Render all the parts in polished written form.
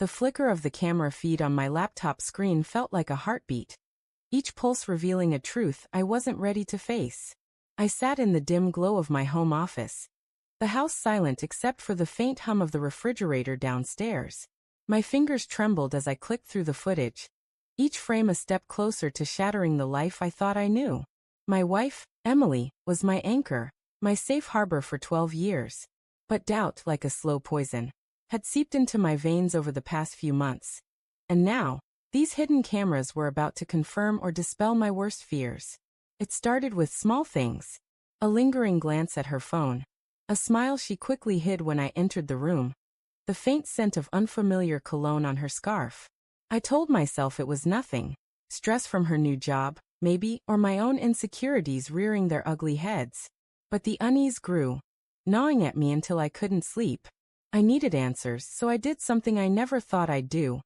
The flicker of the camera feed on my laptop screen felt like a heartbeat, each pulse revealing a truth I wasn't ready to face. I sat in the dim glow of my home office, the house silent except for the faint hum of the refrigerator downstairs. My fingers trembled as I clicked through the footage, each frame a step closer to shattering the life I thought I knew. My wife, Emily, was my anchor, my safe harbor for 12 years. But doubt, like a slow poison, had seeped into my veins over the past few months. And now, these hidden cameras were about to confirm or dispel my worst fears. It started with small things. A lingering glance at her phone. A smile she quickly hid when I entered the room. The faint scent of unfamiliar cologne on her scarf. I told myself it was nothing. Stress from her new job, maybe, or my own insecurities rearing their ugly heads. But the unease grew, gnawing at me until I couldn't sleep. I needed answers, so I did something I never thought I'd do.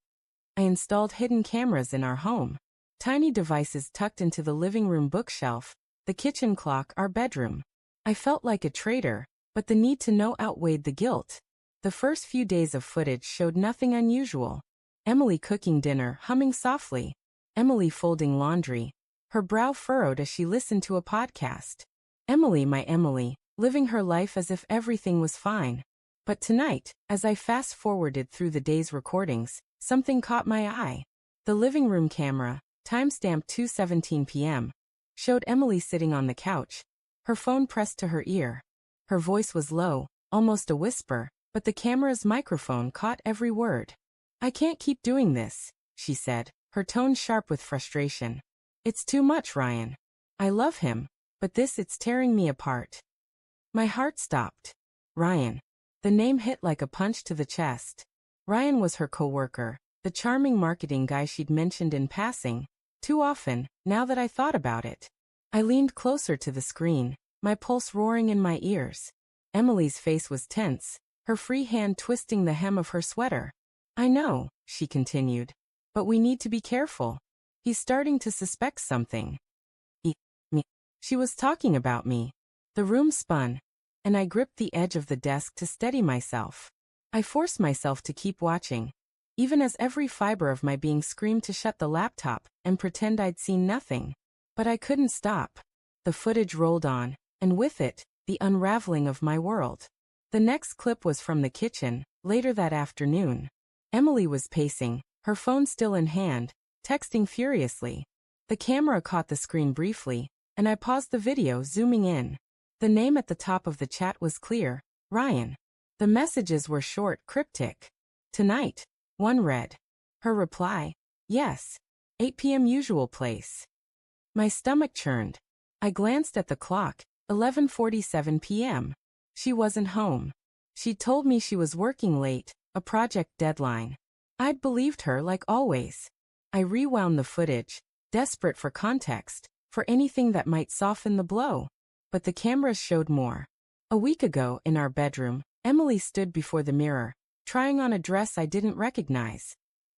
I installed hidden cameras in our home. Tiny devices tucked into the living room bookshelf, the kitchen clock, our bedroom. I felt like a traitor, but the need to know outweighed the guilt. The first few days of footage showed nothing unusual. Emily cooking dinner, humming softly. Emily folding laundry, her brow furrowed as she listened to a podcast. Emily, my Emily, living her life as if everything was fine. But tonight, as I fast-forwarded through the day's recordings, something caught my eye. The living room camera, timestamped 2:17 p.m., showed Emily sitting on the couch, her phone pressed to her ear. Her voice was low, almost a whisper, but the camera's microphone caught every word. "I can't keep doing this," she said, her tone sharp with frustration. "It's too much, Ryan. I love him, but it's tearing me apart." My heart stopped. Ryan. The name hit like a punch to the chest. Ryan was her coworker, the charming marketing guy she'd mentioned in passing, too often, now that I thought about it. I leaned closer to the screen, my pulse roaring in my ears. Emily's face was tense, her free hand twisting the hem of her sweater. "I know," she continued, "but we need to be careful. He's starting to suspect something." Me. She was talking about me. The room spun, and I gripped the edge of the desk to steady myself. I forced myself to keep watching, even as every fiber of my being screamed to shut the laptop and pretend I'd seen nothing. But I couldn't stop. The footage rolled on, and with it, the unraveling of my world. The next clip was from the kitchen, later that afternoon. Emily was pacing, her phone still in hand, texting furiously. The camera caught the screen briefly, and I paused the video, zooming in. The name at the top of the chat was clear, Ryan. The messages were short, cryptic. "Tonight," one read. Her reply, "Yes. 8 p.m. usual place." My stomach churned. I glanced at the clock, 11:47 p.m. She wasn't home. She'd told me she was working late, a project deadline. I'd believed her like always. I rewound the footage, desperate for context, for anything that might soften the blow. But the cameras showed more. A week ago, in our bedroom, Emily stood before the mirror, trying on a dress I didn't recognize.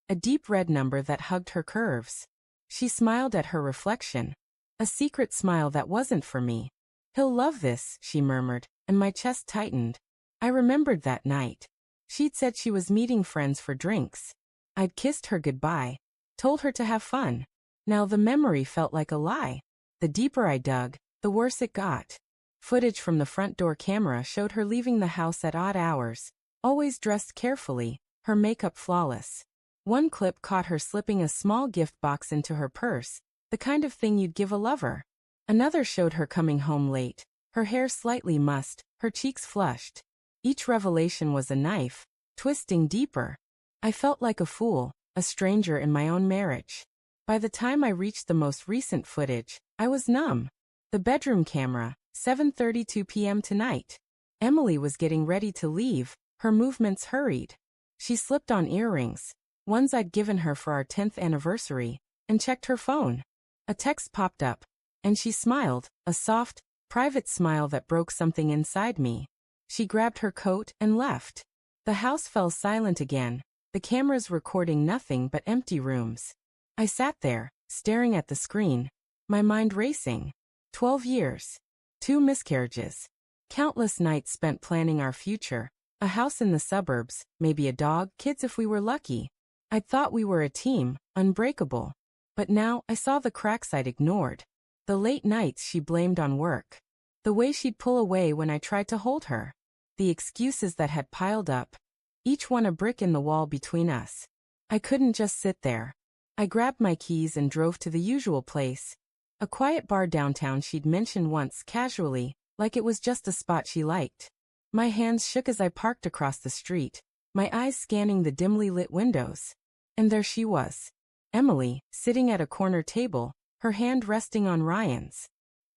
A deep red number that hugged her curves. She smiled at her reflection. A secret smile that wasn't for me. "He'll love this," she murmured, and my chest tightened. I remembered that night. She'd said she was meeting friends for drinks. I'd kissed her goodbye, told her to have fun. Now the memory felt like a lie. The deeper I dug, the worse it got. Footage from the front door camera showed her leaving the house at odd hours, always dressed carefully, her makeup flawless. One clip caught her slipping a small gift box into her purse, the kind of thing you'd give a lover. Another showed her coming home late, her hair slightly mussed, her cheeks flushed. Each revelation was a knife, twisting deeper. I felt like a fool, a stranger in my own marriage. By the time I reached the most recent footage, I was numb. The bedroom camera, 7:32 p.m. tonight. Emily was getting ready to leave, her movements hurried. She slipped on earrings, ones I'd given her for our 10th anniversary, and checked her phone. A text popped up, and she smiled, a soft, private smile that broke something inside me. She grabbed her coat and left. The house fell silent again, the cameras recording nothing but empty rooms. I sat there, staring at the screen, my mind racing. 12 years. 2 miscarriages. Countless nights spent planning our future, A house in the suburbs, maybe a dog, kids if we were lucky. I'd thought we were a team, unbreakable. But now I saw the cracks I'd ignored. The late nights she blamed on work. The way she'd pull away when I tried to hold her. The excuses that had piled up. Each one a brick in the wall between us. I couldn't just sit there. I grabbed my keys and drove to the usual place. A quiet bar downtown she'd mentioned once casually, like it was just a spot she liked. My hands shook as I parked across the street, my eyes scanning the dimly lit windows. And there she was. Emily, sitting at a corner table, her hand resting on Ryan's.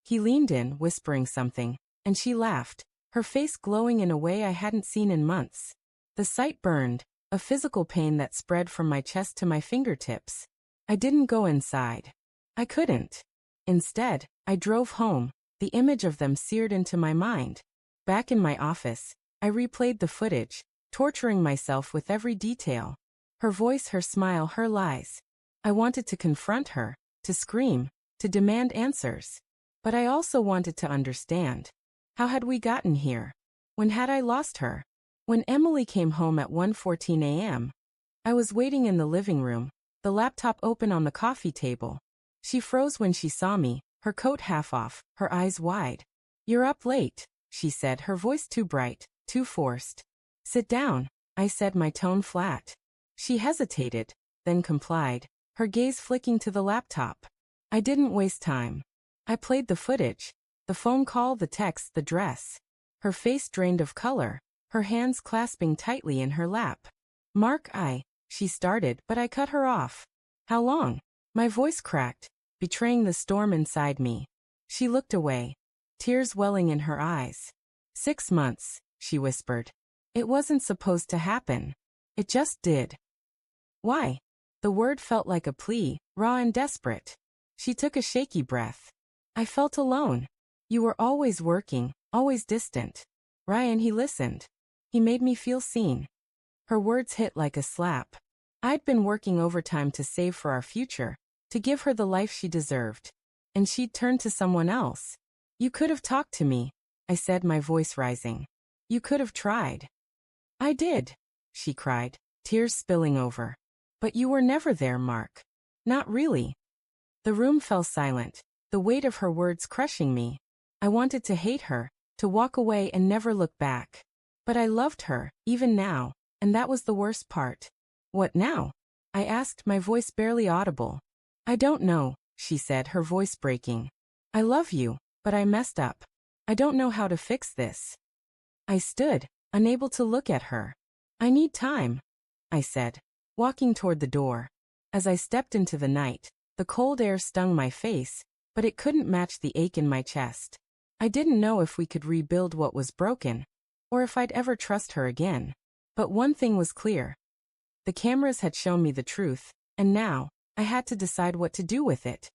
He leaned in, whispering something, and she laughed, her face glowing in a way I hadn't seen in months. The sight burned, a physical pain that spread from my chest to my fingertips. I didn't go inside. I couldn't. Instead, I drove home, the image of them seared into my mind. Back in my office, I replayed the footage, torturing myself with every detail. Her voice, her smile, her lies. I wanted to confront her, to scream, to demand answers. But I also wanted to understand. How had we gotten here? When had I lost her? When Emily came home at 1:14 a.m., I was waiting in the living room, the laptop open on the coffee table. She froze when she saw me, her coat half off, her eyes wide. "You're up late," she said, her voice too bright, too forced. "Sit down," I said, my tone flat. She hesitated, then complied, her gaze flicking to the laptop. I didn't waste time. I played the footage, the phone call, the text, the dress. Her face drained of color, her hands clasping tightly in her lap. "Mark, she started, but I cut her off. "How long?" My voice cracked, betraying the storm inside me. She looked away, tears welling in her eyes. 6 months, she whispered. It wasn't supposed to happen. It just did. Why? The word felt like a plea, raw and desperate. She took a shaky breath. I felt alone. You were always working, always distant. Ryan, he listened. He made me feel seen. Her words hit like a slap. I'd been working overtime to save for our future, to give her the life she deserved. And she'd turned to someone else. You could have talked to me, I said, my voice rising. You could have tried. I did, she cried, tears spilling over. But you were never there, Mark. Not really. The room fell silent, the weight of her words crushing me. I wanted to hate her, to walk away and never look back. But I loved her, even now, and that was the worst part. What now? I asked, my voice barely audible. I don't know, she said, her voice breaking. I love you, but I messed up. I don't know how to fix this. I stood, unable to look at her. I need time, I said, walking toward the door. As I stepped into the night, the cold air stung my face, but it couldn't match the ache in my chest. I didn't know if we could rebuild what was broken, or if I'd ever trust her again. But one thing was clear. The cameras had shown me the truth, and now, I had to decide what to do with it.